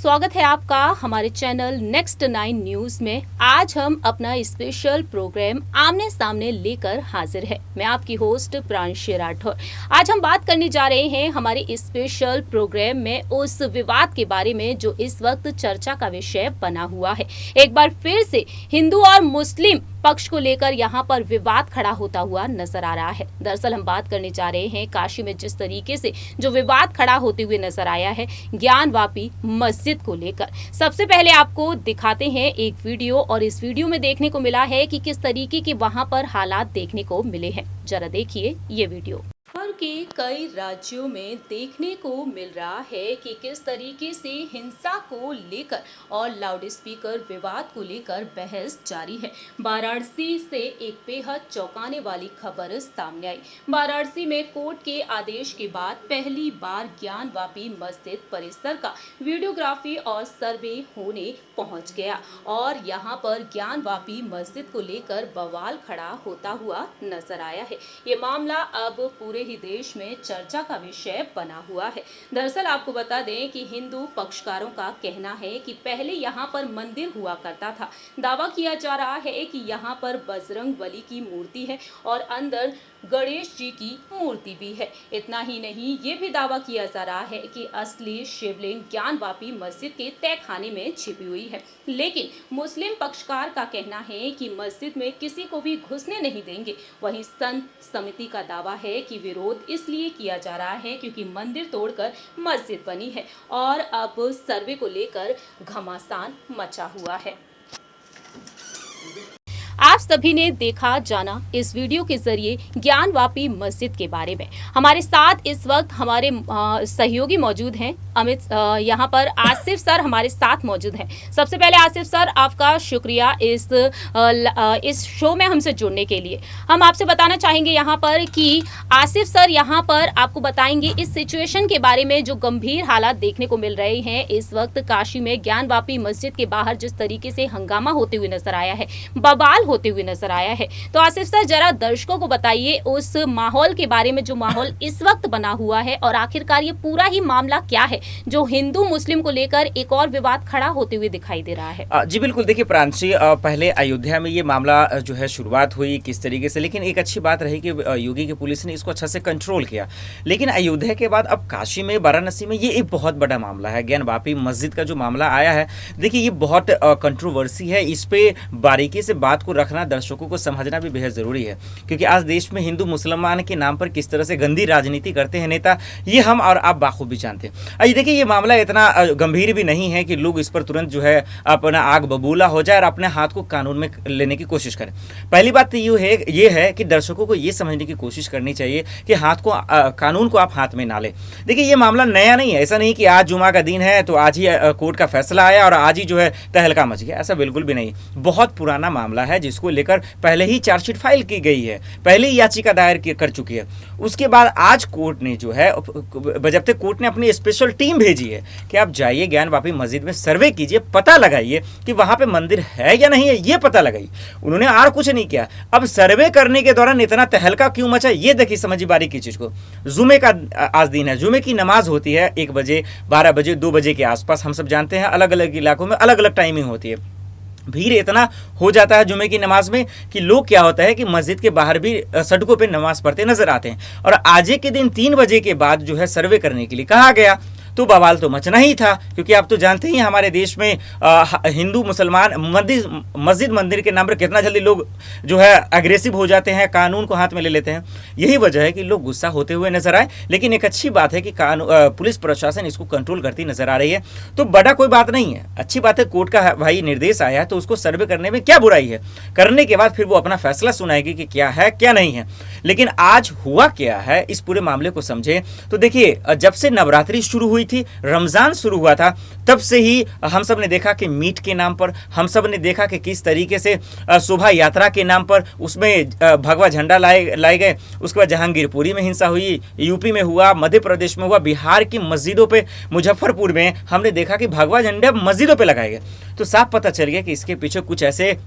स्वागत है आपका हमारे चैनल नेक्स्ट 9 न्यूज में। आज हम अपना स्पेशल प्रोग्राम आमने सामने लेकर हाजिर है। मैं आपकी होस्ट प्रांशी राठौर। आज हम बात करने जा रहे हैं हमारे स्पेशल प्रोग्राम में उस विवाद के बारे में जो इस वक्त चर्चा का विषय बना हुआ है। एक बार फिर से हिंदू और मुस्लिम पक्ष को लेकर यहाँ पर विवाद खड़ा होता हुआ नजर आ रहा है। दरअसल हम बात करने जा रहे हैं काशी में जिस तरीके से जो विवाद खड़ा होते हुए नजर आया है ज्ञानवापी मस्जिद को लेकर। सबसे पहले आपको दिखाते हैं एक वीडियो, और इस वीडियो में देखने को मिला है कि किस तरीके के वहां पर हालात देखने को मिले हैं। जरा देखिए ये वीडियो। भर के कई राज्यों में देखने को मिल रहा है कि किस तरीके से हिंसा को लेकर और लाउड स्पीकर विवाद को लेकर बहस जारी है। वाराणसी से एक बेहद चौंकाने वाली खबर सामने आई। वाराणसी में कोर्ट के आदेश के बाद पहली बार ज्ञानवापी मस्जिद परिसर का वीडियोग्राफी और सर्वे होने पहुंच गया और यहां पर ज्ञानवापी मस्जिद को लेकर बवाल खड़ा होता हुआ नजर आया है। ये मामला अब पूरे ही देश में चर्चा का विषय बना हुआ है। दरअसल आपको बता दें कि हिंदू पक्षकारों का कहना है कि पहले यहां पर मंदिर हुआ करता था। दावा किया जा रहा है कि यहां पर बजरंग बली की मूर्ति है और अंदर गणेश जी की मूर्ति भी है। इतना ही नहीं, ये भी दावा किया जा रहा है कि असली शिवलिंग ज्ञानवापी मस्जिद के तहखाने में छिपी हुई है। लेकिन मुस्लिम पक्षकार का कहना है कि मस्जिद में किसी को भी घुसने नहीं देंगे। वहीं संत समिति का दावा है कि विरोध इसलिए किया जा रहा है क्योंकि मंदिर तोड़कर मस्जिद बनी है और अब सर्वे को लेकर घमासान मचा हुआ है। आप सभी ने देखा जाना इस वीडियो के जरिए ज्ञानवापी मस्जिद के बारे में। हमारे साथ इस वक्त हमारे सहयोगी मौजूद हैं। अमित यहाँ पर आसिफ सर हमारे साथ मौजूद हैं। सबसे पहले आसिफ सर, आपका शुक्रिया इस शो में हमसे जुड़ने के लिए। हम आपसे बताना चाहेंगे यहाँ पर कि आसिफ सर यहाँ पर आपको बताएंगे इस सिचुएशन के बारे में जो गंभीर हालात देखने को मिल रहे हैं इस वक्त काशी में ज्ञानवापी मस्जिद के बाहर जिस तरीके से हंगामा होते हुए नजर आया है, बवाल होते हुए नजर आया है। तो आसिफ सर जरा दर्शकों को बताइए उस माहौल के बारे में जो माहौल इस वक्त बना हुआ है और आखिरकार ये पूरा ही मामला क्या है जो हिंदू मुस्लिम को लेकर एक और विवाद खड़ा होते हुए दिखाई दे रहा है। जी बिल्कुल, देखिए प्रांशी, पहले अयोध्या में ये मामला जो है शुरुआत हुई किस तरीके से, लेकिन एक अच्छी बात रही कि योगी की पुलिस ने इसको अच्छा से कंट्रोल किया। लेकिन अयोध्या के बाद अब काशी में, वाराणसी में ये एक बहुत बड़ा मामला है। ज्ञानवापी मस्जिद का जो मामला आया है, देखिए ये बहुत कंट्रोवर्सी है। इस पे बारीकी से बात को रखना, दर्शकों को समझना भी बेहद जरूरी है, क्योंकि आज देश में हिंदू मुसलमान के नाम पर किस तरह से गंदी राजनीति करते हैं नेता, ये हम और आप बाखूबी जानते हैं। आइए देखिए, ये मामला इतना गंभीर भी नहीं है कि लोग इस पर तुरंत जो है अपना आग बबूला हो जाए और अपने हाथ को कानून में लेने की कोशिश करें। पहली बात तो ये है कि दर्शकों को ये समझने की कोशिश करनी चाहिए कि कानून को आप हाथ में ना लें। देखिए ये मामला नया नहीं है। ऐसा नहीं कि आज जुमा का दिन है तो आज ही कोर्ट का फैसला आया और आज ही जो है तहलका मच गया, ऐसा बिल्कुल भी नहीं। बहुत पुराना मामला है जिसको लेकर पहले ही चार्जशीट फाइल की गई है, पहले ही याचिका दायर कर चुकी है। उसके बाद आज कोर्ट ने जो है, बजब्ते कोर्ट ने अपनी स्पेशल टीम भेजी है कि आप जाइए ज्ञानवापी मस्जिद में सर्वे कीजिए, पता लगाइए कि वहां पे मंदिर है या नहीं है, ये पता लगाइए। उन्होंने और कुछ नहीं किया। अब सर्वे करने के दौरान इतना तहलका क्यों मचा, ये देखिए, समझिए बारीक की चीज को। जुमे का आज दिन है, जुमे की नमाज होती है 1 बजे, 12 बजे, 2 बजे के आसपास। हम सब जानते हैं अलग अलग इलाकों में अलग अलग टाइमिंग होती है। भीड़ इतना हो जाता है जुमे की नमाज में कि लोग, क्या होता है कि मस्जिद के बाहर भी सड़कों पे नमाज पढ़ते नजर आते हैं। और आज के दिन 3 बजे के बाद जो है सर्वे करने के लिए कहा गया, तो बवाल तो मचना ही था, क्योंकि आप तो जानते ही हमारे देश में हिंदू मुसलमान मस्जिद मंदिर के नाम पर कितना जल्दी लोग जो है अग्रेसिव हो जाते हैं, कानून को हाथ में ले लेते हैं। यही वजह है कि लोग गुस्सा होते हुए नजर आए। लेकिन एक अच्छी बात है कि पुलिस प्रशासन इसको कंट्रोल करती नजर आ रही है, तो बड़ा कोई बात नहीं है। अच्छी बात है, कोर्ट का भाई निर्देश आया है तो उसको सर्वे करने में क्या बुराई है। करने के बाद फिर वो अपना फैसला सुनाएगी कि क्या है क्या नहीं है। लेकिन आज हुआ क्या है, इस पूरे मामले को समझे तो देखिए, जब से नवरात्रि शुरू हुई थी, रमजान शुरू हुआ था, तब से ही हम सब ने देखा कि मीट के नाम पर, हम सब ने देखा कि किस तरीके से शोभा यात्रा के नाम पर उसमें भगवा झंडा लाए गए। उसके बाद जहांगीरपुरी में हिंसा हुई, यूपी में हुआ, मध्य प्रदेश में हुआ, बिहार की मस्जिदों पे, मुजफ्फरपुर में हमने देखा कि भगवा झंडे मस्जिदों पे लगाए गए। तो साफ पता चल गया कि इसके पीछे कुछ ऐसे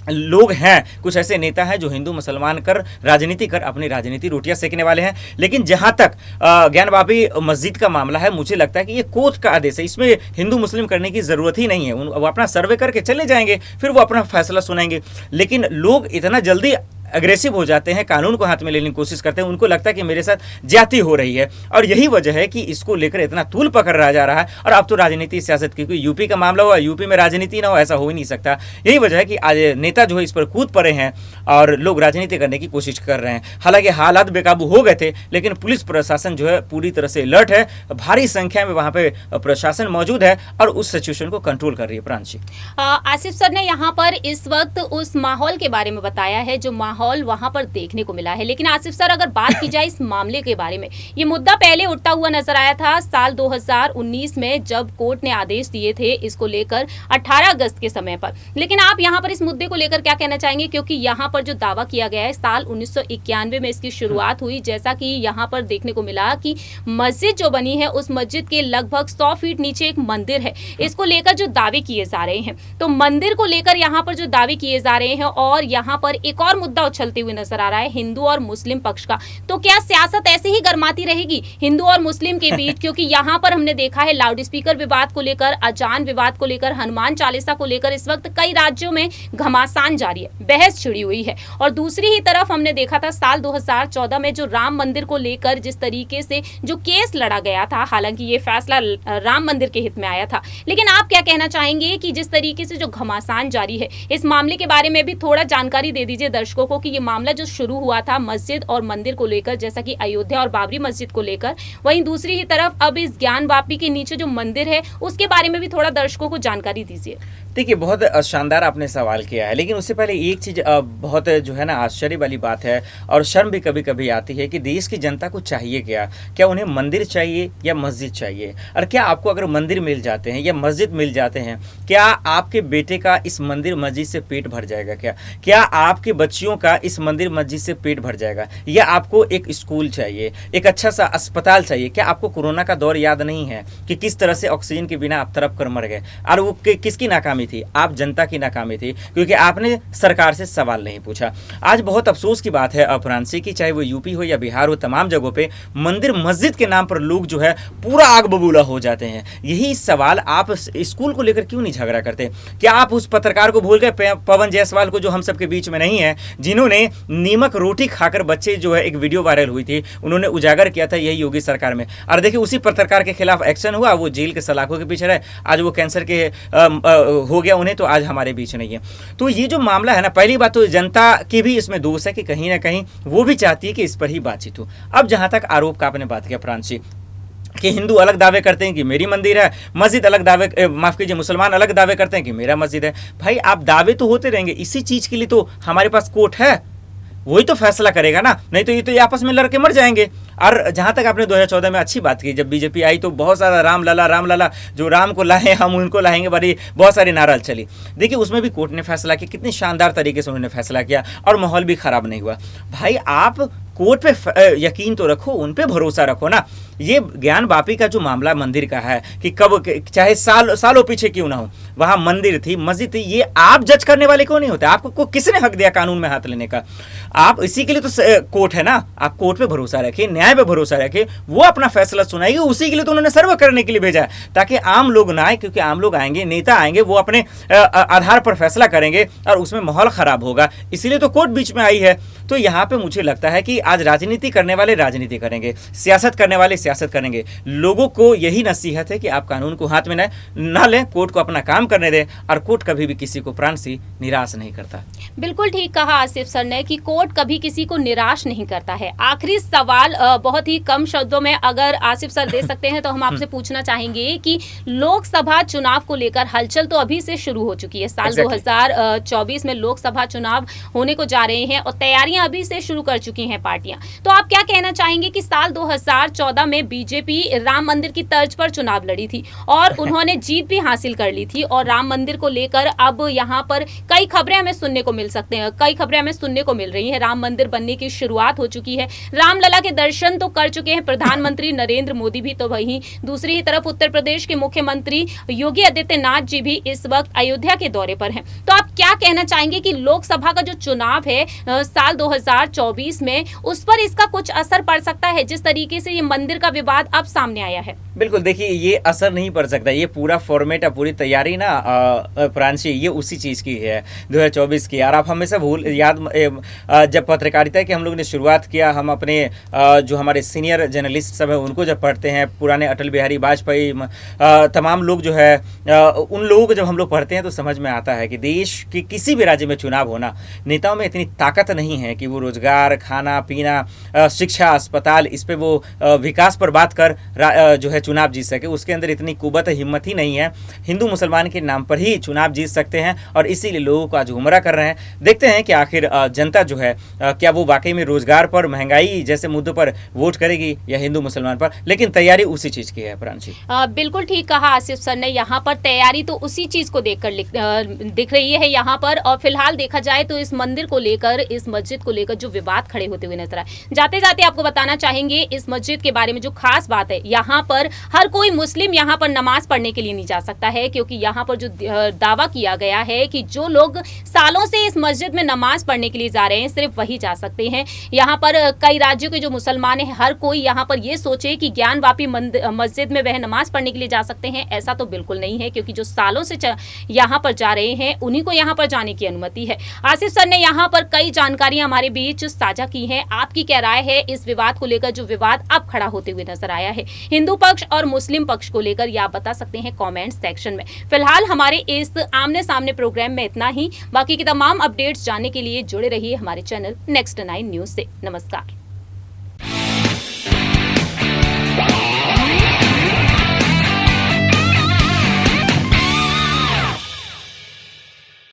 लोग हैं, कुछ ऐसे नेता हैं जो हिंदू मुसलमान कर राजनीति कर अपनी राजनीति रोटियां सेकने वाले हैं। लेकिन जहां तक ज्ञानवापी मस्जिद का मामला है, मुझे लगता है कि ये कोर्ट का आदेश है, इसमें हिंदू मुस्लिम करने की जरूरत ही नहीं है। वो अपना सर्वे करके चले जाएंगे, फिर वो अपना फैसला सुनाएंगे। लेकिन लोग इतना जल्दी अग्रेसिव हो जाते हैं, कानून को हाथ में लेने की कोशिश करते हैं, उनको लगता है कि मेरे साथ ज्यादती हो रही है, और यही वजह है कि इसको लेकर इतना तूल पकड़ रहा जा रहा है। और अब तो राजनीति सियासत की, क्योंकि यूपी का मामला हुआ, यूपी में राजनीति ना हो ऐसा हो ही नहीं सकता। यही वजह है कि आज नेता जो है इस पर कूद पड़े हैं और लोग राजनीति करने की कोशिश कर रहे हैं। हालांकि हालात बेकाबू हो गए थे, लेकिन पुलिस प्रशासन जो है पूरी तरह से अलर्ट है, भारी संख्या में वहां पे प्रशासन मौजूद है और उस सिचुएशन को कंट्रोल कर रही है। प्रांशी, आसिफ सर ने यहाँ पर इस वक्त उस माहौल के बारे में बताया है जो माहौल वहां पर देखने को मिला है। लेकिन आसिफ सर, अगर बात की जाए इस मामले के बारे में, ये मुद्दा पहले उठता हुआ नजर आया था साल 2019 में, जब कोर्ट ने आदेश दिए थे इसको लेकर 18 अगस्त के समय पर। लेकिन आप यहाँ पर इस मुद्दे को लेकर क्या कहना चाहेंगे, क्योंकि यहाँ पर जो दावा किया गया है साल 1991 में इसकी शुरुआत हुई, जैसा कि यहाँ पर देखने को मिला कि मस्जिद जो बनी है उस मस्जिद के लगभग 100 फीट नीचे एक मंदिर है, इसको लेकर जो दावे किए जा रहे हैं, तो मंदिर को लेकर यहाँ पर जो दावे किए जा रहे हैं, और यहाँ पर एक और मुद्दा उछलते हुए नजर आ रहा है हिंदू और मुस्लिम पक्ष का, तो क्या सियासत ऐसे ही गर्माती रहेगी हिंदू और मुस्लिम के बीच? क्योंकि यहाँ पर हमने देखा है लाउड स्पीकर विवाद को लेकर, अजान विवाद को लेकर, हनुमान चालीसा को लेकर इस वक्त कई राज्यों में घमासान जारी है, बहस छिड़ी हुई है। और दूसरी ही तरफ हमने देखा था साल 2014 में जो राम मंदिर को लेकर जिस तरीके से जो केस लड़ा गया था, हालांकि ये फैसला राम मंदिर के हित में आया था। लेकिन आप क्या कहना चाहेंगे कि जिस तरीके से जो घमासान जारी है, इस मामले के बारे में भी थोड़ा जानकारी दे दीजिए दर्शकों को कि ये मामला जो शुरू हुआ था मस्जिद और मंदिर को लेकर, जैसा कि अयोध्या और बाबरी मस्जिद को लेकर, वहीं दूसरी ही तरफ अब इस ज्ञानवापी के नीचे जो मंदिर है उसके बारे में भी थोड़ा दर्शकों को जानकारी दीजिए। देखिए, बहुत शानदार आपने सवाल किया है, लेकिन उससे पहले एक चीज़ बहुत जो है ना आश्चर्य वाली बात है और शर्म भी कभी कभी आती है कि देश की जनता को चाहिए क्या उन्हें मंदिर चाहिए या मस्जिद चाहिए? और क्या आपको अगर मंदिर मिल जाते हैं या मस्जिद मिल जाते हैं, क्या आपके बेटे का इस मंदिर मस्जिद से पेट भर जाएगा? क्या आपके बच्चियों का इस मंदिर मस्जिद से पेट भर जाएगा? या आपको एक स्कूल चाहिए, एक अच्छा सा अस्पताल चाहिए? क्या आपको कोरोना का दौर याद नहीं है कि किस तरह से ऑक्सीजन के बिना आप तड़प कर मर गए? और वो किसकी नाकामी थी? आप जनता की नाकामी थी, क्योंकि आपने सरकार से सवाल नहीं पूछा। आज बहुत अफसोस की बात है अपरांशी की, चाहे वो यूपी हो या बिहार हो, तमाम जगहों पे मंदिर मस्जिद के नाम पर लोग जो है पूरा आग बबूला हो जाते हैं। यही सवाल आप स्कूल को लेकर क्यों नहीं झगड़ा करते? क्या आप उस पत्रकार को भूल गए, पवन जायसवाल को, जो हम सबके बीच में नहीं है, जिन्होंने नीमक रोटी खाकर बच्चे जो है, एक वीडियो वायरल हुई थी, उन्होंने उजागर किया था यही योगी सरकार में, और देखिए उसी पत्रकार के खिलाफ एक्शन हुआ, वो जेल के सलाखों के पीछे रहे, आज वो कैंसर के हो गया उन्हें, तो आज हमारे बीच नहीं है। तो ये जो मामला है ना, पहली बात तो जनता की भी इसमें दोष है कि कहीं ना कहीं वो भी चाहती है कि इस पर ही बातचीत हो। अब जहां तक आरोप का आपने बात किया प्रांशी, कि हिंदू अलग दावे करते हैं कि मेरी मंदिर है, मस्जिद अलग दावे, माफ कीजिए, मुसलमान अलग दावे करते हैं कि मेरा मस्जिद है। भाई आप दावे तो होते रहेंगे, इसी चीज के लिए तो हमारे पास कोर्ट है, वही तो फैसला करेगा ना, नहीं तो ये आपस में लड़के मर जाएंगे। और जहां तक आपने 2014 में अच्छी बात की, जब बीजेपी आई तो बहुत सारा राम लला, जो राम को लाए हम उनको लाएंगे, बड़ी बहुत सारी नारा चली। देखिए उसमें भी कोर्ट ने फैसला किया, कितनी शानदार तरीके से उन्होंने फैसला किया और माहौल भी खराब नहीं हुआ। भाई आप कोर्ट पे यकीन तो रखो, उन पे भरोसा रखो ना। ये ज्ञानवापी का जो मामला मंदिर का है कि कब, चाहे सालों पीछे क्यों ना हो, वहां मंदिर थी, मस्जिद थी, ये आप जज करने वाले क्यों नहीं होते? आपको किसने हक दिया कानून में हाथ लेने का? आप इसी के लिए तो कोर्ट है ना, आप कोर्ट पे भरोसा रखिए, न्याय पे भरोसा रखिए, वो अपना फैसला सुनाएगी। उसी के लिए तो उन्होंने सर्वे करने के लिए भेजा है, ताकि आम लोग ना आए, क्योंकि आम लोग आएंगे, नेता आएंगे, वो अपने आधार पर फैसला करेंगे और उसमें माहौल खराब होगा, इसीलिए तो कोर्ट बीच में आई है। तो यहाँ पे मुझे लगता है कि आज राजनीति करने वाले राजनीति करेंगे, सियासत करने वाले सियासत करेंगे। लोगों को यही नसीहत है कि आप कानून को हाथ में ना लें, कोर्ट को अपना काम करने दें, और कोर्ट कभी भी किसी को प्राण से निराश नहीं करता। बिल्कुल ठीक कहा आसिफ सर ने कि कोर्ट कभी किसी को निराश नहीं करता है। आखिरी सवाल बहुत ही कम शब्दों में अगर आसिफ सर दे सकते हैं तो हम आपसे पूछना चाहेंगे कि लोकसभा चुनाव को लेकर हलचल तो अभी से शुरू हो चुकी है। साल 2024 में लोकसभा चुनाव होने को जा रहे हैं और तैयारियां अभी से शुरू कर चुकी हैं पार्टियां। तो आप क्या कहना चाहेंगे कि साल 2014 में बीजेपी राम मंदिर की तर्ज पर चुनाव लड़ी थी और उन्होंने जीत भी हासिल कर ली थी, और राम मंदिर को लेकर अब यहाँ पर कई खबरें हमें सुनने को मिल मिल सकते हैं। कई खबरें हमें सुनने को मिल रही हैं। राम मंदिर बनने की शुरुआत हो चुकी है, रामलला के दर्शन तो कर चुके हैं प्रधानमंत्री नरेंद्र मोदी भी, तो वहीं दूसरी ही तरफ उत्तर प्रदेश के मुख्यमंत्री योगी आदित्यनाथ जी भी इस वक्त अयोध्या के दौरे पर हैं। तो आप क्या कहना चाहेंगे कि लोकसभा का जो चुनाव है साल 2024 में, उस पर इसका कुछ असर पड़ सकता है, जिस तरीके से ये मंदिर का विवाद अब सामने आया है? बिल्कुल, देखिए ये असर नहीं पड़ सकता। ये पूरा फॉर्मेट पूरी तैयारी ना प्रांशी ये उसी चीज़ की है 2024 की। और आप हमेशा जब पत्रकारिता की हम लोग ने शुरुआत किया, हम अपने जो हमारे सीनियर जर्नलिस्ट सब है उनको जब पढ़ते हैं, पुराने अटल बिहारी वाजपेयी तमाम लोग जो है उन लोगों को जब हम लोग पढ़ते हैं तो समझ में आता है कि देश की किसी भी राज्य में चुनाव होना, नेताओं में इतनी ताकत नहीं है कि वो रोजगार, खाना पीना, शिक्षा, अस्पताल, इस पे वो विकास पर बात कर जो है चुनाव जीत सके। उसके अंदर इतनी कुव्वत हिम्मत ही नहीं है। हिंदू मुसलमान के नाम पर ही चुनाव जीत सकते हैं और इसीलिए लोगों को आज गुमराह कर रहे हैं। देखते हैं कि आखिर जनता जो है क्या वो वाकई में रोजगार पर, महंगाई जैसे मुद्दों पर वोट करेगी या हिंदू मुसलमान पर। लेकिन तैयारी उसी चीज की है प्रांशी। बिल्कुल ठीक कहा आसिफ सर ने। यहाँ पर तैयारी तो उसी चीज को देखकर दिख रही है यहाँ पर। और फिलहाल देखा जाए तो इस मंदिर को लेकर, इस मस्जिद को लेकर जो विवाद खड़े होते हुए नजर आए। जाते जाते आपको बताना चाहेंगे इस मस्जिद के बारे में जो खास बात है, यहाँ पर हर कोई मुस्लिम यहाँ पर नमाज पढ़ने के लिए नहीं जा सकता है, क्योंकि यहाँ पर जो दावा किया गया है कि जो लोग सालों से इस मस्जिद में नमाज पढ़ने के लिए जा रहे हैं सिर्फ वही जा सकते हैं। यहाँ पर कई राज्यों के जो मुसलमान हैं, हर कोई यहाँ पर ये सोचे कि ज्ञानवापी मस्जिद में वह नमाज पढ़ने के लिए जा सकते हैं, ऐसा तो बिल्कुल नहीं है, क्योंकि जो सालों से यहाँ पर जा रहे हैं उन्हीं को यहाँ पर जाने की अनुमति है। आसिफ सर ने यहाँ पर कई जानकारियां हमारे बीच साझा की हैं। आपकी क्या राय है इस विवाद को लेकर, जो विवाद अब खड़ा होते हुए नजर आया है हिंदू पक्ष और मुस्लिम पक्ष को लेकर? ये आप बता सकते हैं कमेंट सेक्शन में। फिलहाल हमारे इस आमने सामने प्रोग्राम में इतना ही। बाकी की तमाम अपडेट्स जानने के लिए जुड़े रहिए हमारे चैनल नेक्स्ट 9 न्यूज से। नमस्कार।